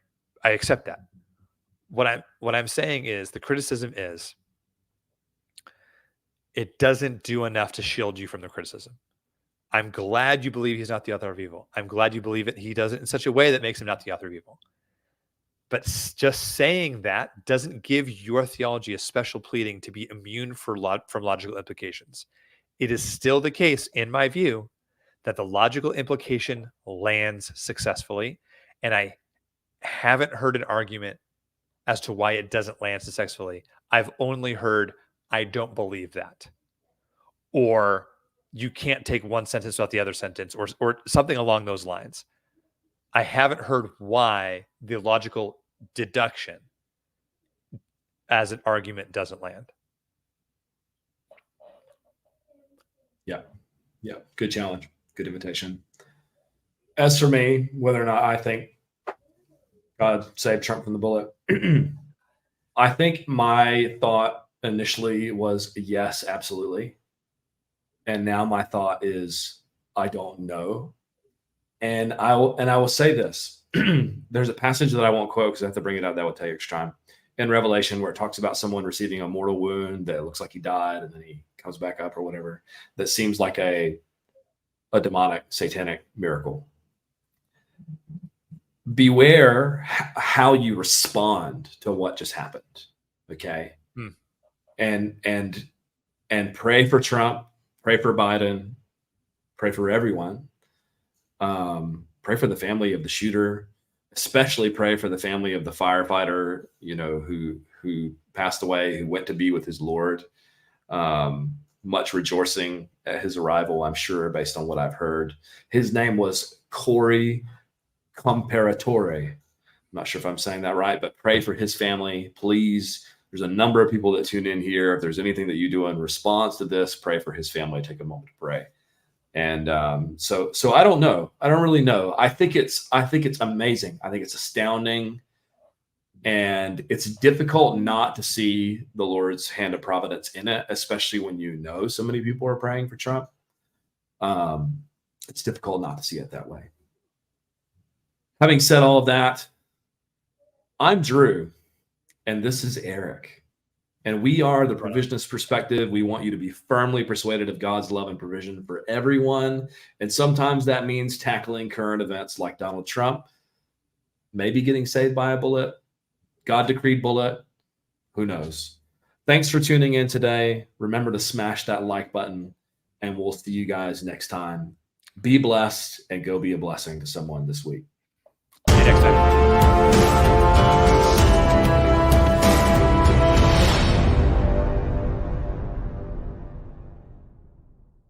accept that. What I'm saying is, the criticism is, it doesn't do enough to shield you from the criticism. I'm glad you believe he's not the author of evil. I'm glad you believe it. He does it in such a way that makes him not the author of evil. But just saying that doesn't give your theology a special pleading to be immune from logical implications. It is still the case, in my view, that the logical implication lands successfully. And I haven't heard an argument as to why it doesn't land successfully. I've only heard, I don't believe that. Or you can't take one sentence without the other sentence, or something along those lines. I haven't heard why the logical deduction as an argument doesn't land. Yeah, good challenge, good invitation. As for me, whether or not I think God saved Trump from the bullet, I think my thought initially was yes, absolutely. And now my thought is I don't know. And I will say this. There's a passage that I won't quote because I have to bring it up. That would take extra time. In Revelation, where it talks about someone receiving a mortal wound that looks like he died and then he comes back up or whatever, that seems like a demonic, satanic miracle. Beware how you respond to what just happened. Okay. And pray for Trump, pray for Biden, pray for everyone. Pray for the family of the shooter, especially pray for the family of the firefighter, who passed away, who went to be with his Lord. Much rejoicing at his arrival, I'm sure, based on what I've heard. His name was Corey Comparatore. I'm not sure if I'm saying that right, but pray for his family, please. There's a number of people that tune in here. If there's anything that you do in response to this, pray for his family. Take a moment to pray. And so I don't know. I don't really know. I think it's amazing. I think it's astounding. And it's difficult not to see the Lord's hand of providence in it, especially when you know so many people are praying for Trump. It's difficult not to see it that way. Having said all of that, I'm Drew, and this is Eric. And we are the Provisionist Perspective. We want you to be firmly persuaded of God's love and provision for everyone. And sometimes that means tackling current events like Donald Trump, maybe getting saved by a bullet, God-decreed bullet, who knows? Thanks for tuning in today. Remember to smash that like button, and we'll see you guys next time. Be blessed and go be a blessing to someone this week. See you next time.